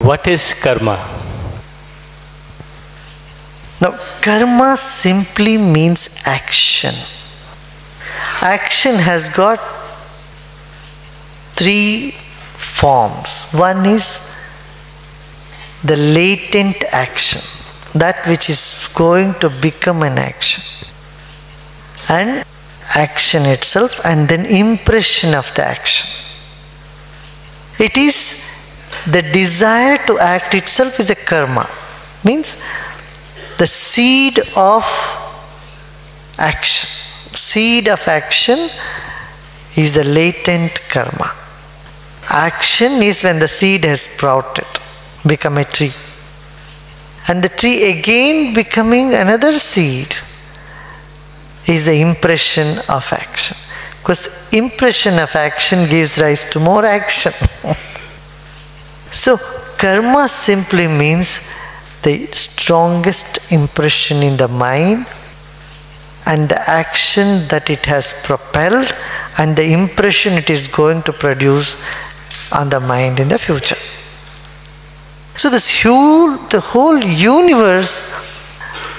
what is karma? Now, karma simply means action. Action has got three forms. One is the latent action, that which is going to become an action, and action itself, and then impression of the action. It is the desire to act itself is a karma, means the seed of action. Seed of action is the latent karma. Action is when the seed has sprouted, become a tree, and the tree again becoming another seed is the impression of action, because impression of action gives rise to more action. So karma simply means the strongest impression in the mind and the action that it has propelled and the impression it is going to produce on the mind in the future. So the whole universe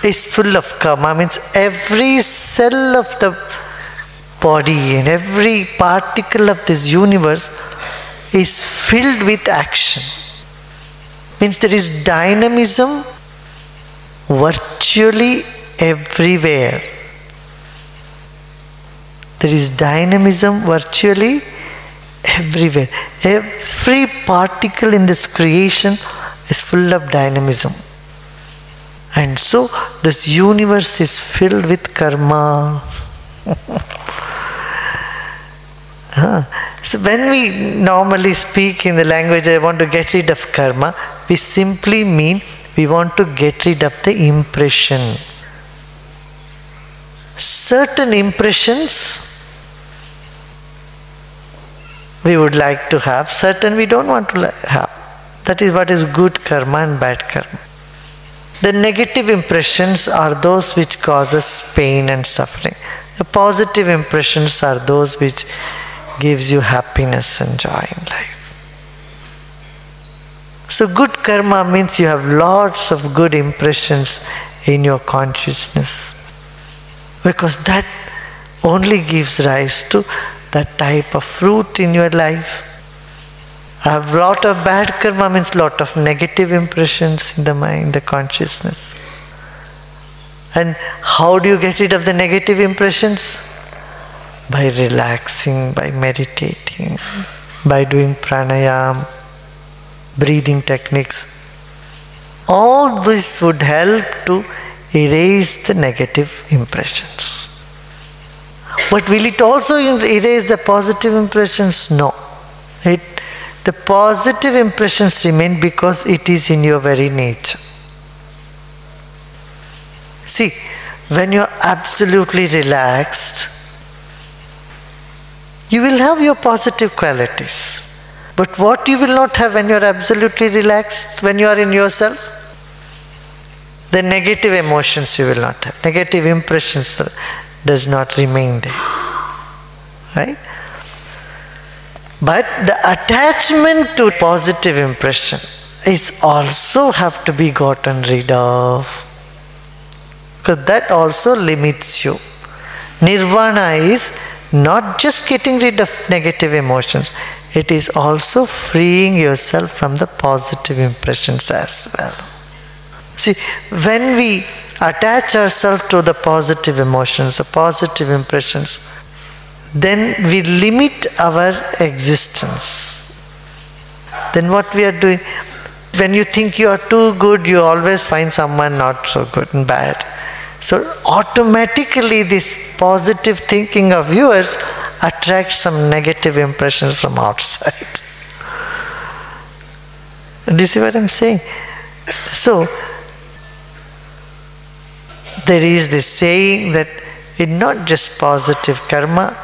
is full of karma, means every cell of the body and every particle of this universe is filled with action. Means there is dynamism virtually everywhere. There is dynamism virtually everywhere. Every particle in this creation is full of dynamism. And so this universe is filled with karma. So when we normally speak in the language, I want to get rid of karma, we simply mean we want to get rid of the impression. Certain impressions we would like to have, certain we don't want to have. That is what is good karma and bad karma. The negative impressions are those which causes pain and suffering. The positive impressions are those which gives you happiness and joy in life. So good karma means you have lots of good impressions in your consciousness, because that only gives rise to that type of fruit in your life. A lot of bad karma means lot of negative impressions in the mind, the consciousness. And how do you get rid of the negative impressions? By relaxing, by meditating, by doing pranayam, breathing techniques. All this would help to erase the negative impressions. But will it also erase the positive impressions? No. The positive impressions remain because it is in your very nature. See, when you are absolutely relaxed, you will have your positive qualities. But what you will not have when you are absolutely relaxed, when you are in yourself? The negative emotions you will not have. Negative impressions does not remain there. Right? But the attachment to positive impression is also have to be gotten rid of, because that also limits you. Nirvana is not just getting rid of negative emotions, it is also freeing yourself from the positive impressions as well. See, when we attach ourselves to the positive emotions, the positive impressions, then we limit our existence. Then what we are doing, when you think you are too good, you always find someone not so good and bad. So automatically this positive thinking of yours attracts some negative impressions from outside. Do you see what I am saying? So there is this saying that it's not just positive karma,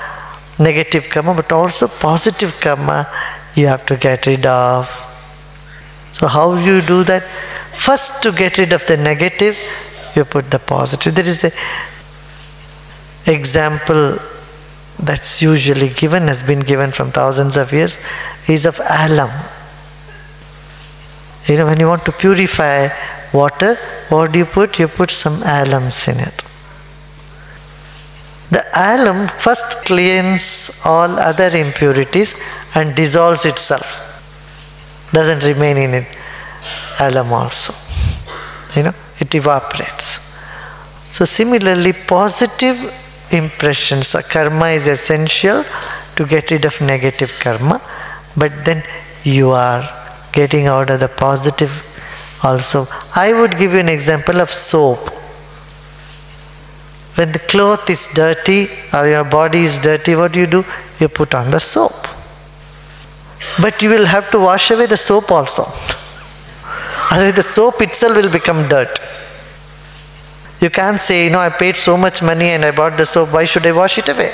negative karma, but also positive karma you have to get rid of. So how do you do that? First, to get rid of the negative, you put the positive. There is an example that's usually given, has been given from thousands of years, is of alum. When you want to purify water, what do you put? You put some alums in it. The alum first cleans all other impurities and dissolves itself. Doesn't remain in it. Alum also. It evaporates. So similarly, positive impressions, karma is essential to get rid of negative karma, but then you are getting out of the positive also. I would give you an example of soap. When the cloth is dirty or your body is dirty, what do? You put on the soap. But you will have to wash away the soap also. Otherwise the soap itself will become dirt. You can't say, I paid so much money and I bought the soap, why should I wash it away?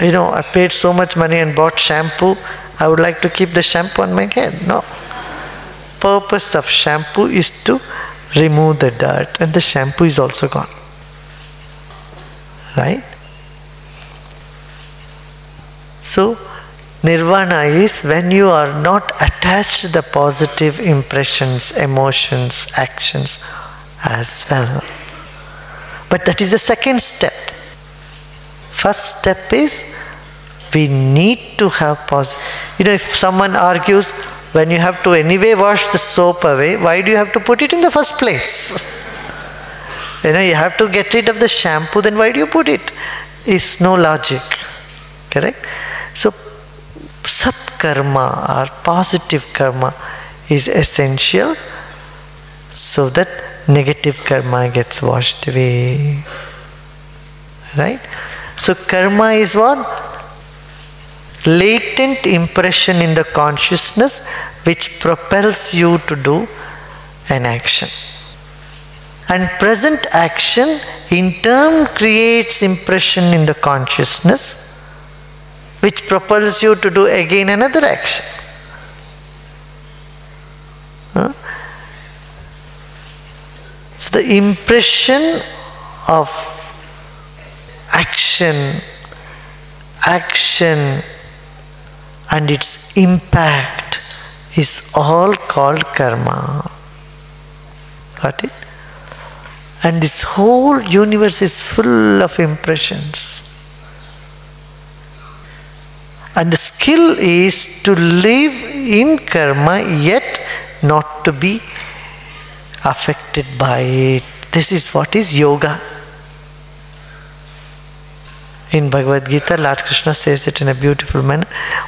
I paid so much money and bought shampoo, I would like to keep the shampoo on my head. No. Purpose of shampoo is to remove the dirt, and the shampoo is also gone. Right? So, nirvana is when you are not attached to the positive impressions, emotions, actions as well. But that is the second step. First step is we need to have positive. If someone argues, when you have to anyway wash the soap away, why do you have to put it in the first place? You have to get rid of the shampoo, then why do you put it? It's no logic. Correct? So, sat karma or positive karma is essential so that negative karma gets washed away. Right? So, karma is what? Latent impression in the consciousness which propels you to do an action. And present action in turn creates impression in the consciousness which propels you to do again another action. So the impression of action and its impact is all called karma. Got it? And this whole universe is full of impressions. And the skill is to live in karma yet not to be affected by it. This is what is yoga. In Bhagavad Gita, Lord Krishna says it in a beautiful manner.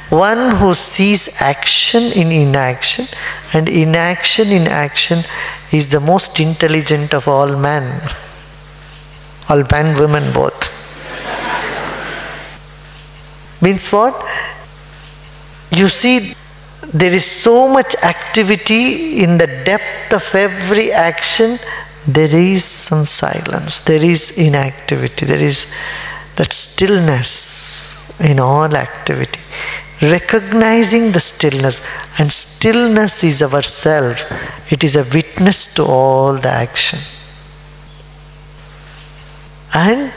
One who sees action in inaction and inaction in action is the most intelligent of all men. All men, women both. Means what? You see, there is so much activity in the depth of every action. There is some silence. There is inactivity. There is that stillness in all activity. Recognizing the stillness. And stillness is our self. It is a witness to all the action. And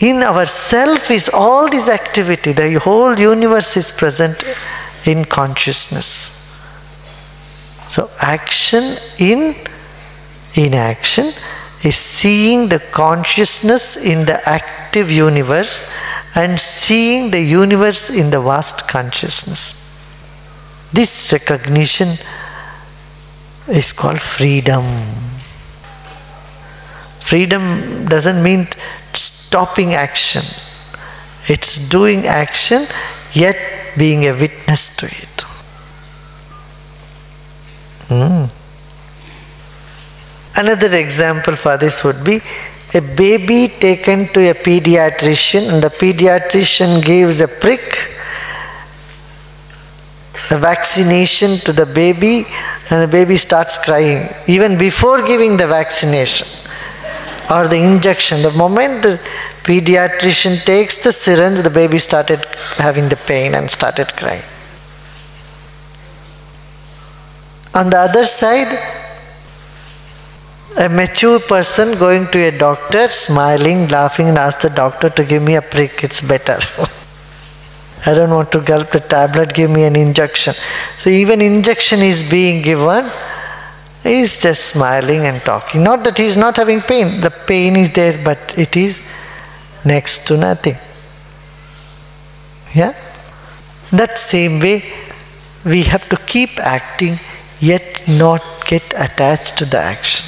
in our self is all this activity. The whole universe is present in consciousness. So action in inaction is seeing the consciousness in the active universe and seeing the universe in the vast consciousness. This recognition is called freedom. Freedom doesn't mean stopping action. It's doing action yet being a witness to it. Another example for this would be a baby taken to a pediatrician, and the pediatrician gives a prick, a vaccination to the baby, and the baby starts crying even before giving the vaccination or the injection. The moment the pediatrician takes the syringe, the baby started having the pain and started crying. On the other side, a mature person going to a doctor, smiling, laughing, and asks the doctor to give me a prick, it's better. I don't want to gulp the tablet, give me an injection. So even injection is being given, he is just smiling and talking. Not that he is not having pain. The pain is there, but it is next to nothing. Yeah? That same way, we have to keep acting, yet not get attached to the action.